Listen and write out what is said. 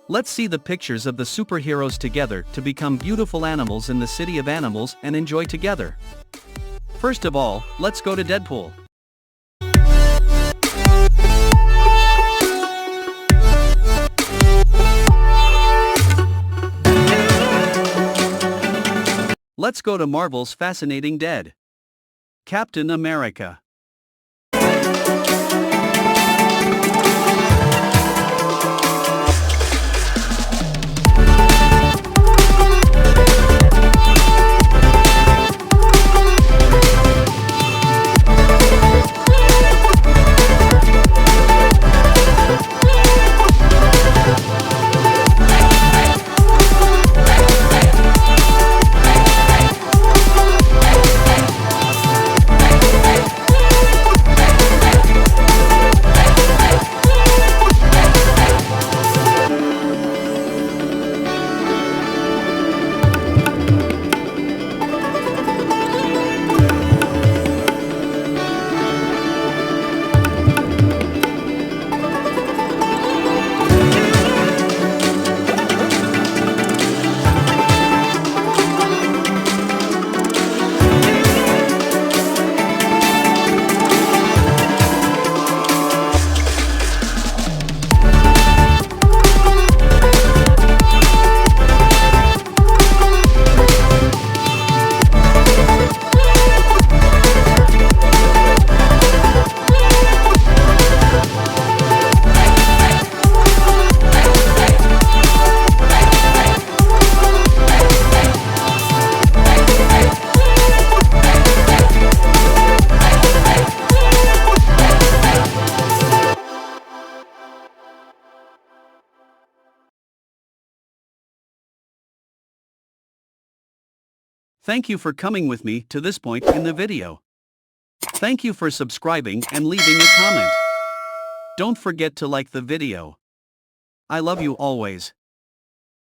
Let's see the pictures of the superheroes together to become beautiful animals in the city of animals and enjoy together. First of all, let's go to Deadpool. Let's go to Marvel's fascinating Dead. Captain America. Thank you for coming with me to this point in the video. Thank you for subscribing and leaving a comment. Don't forget to like the video. I love you always.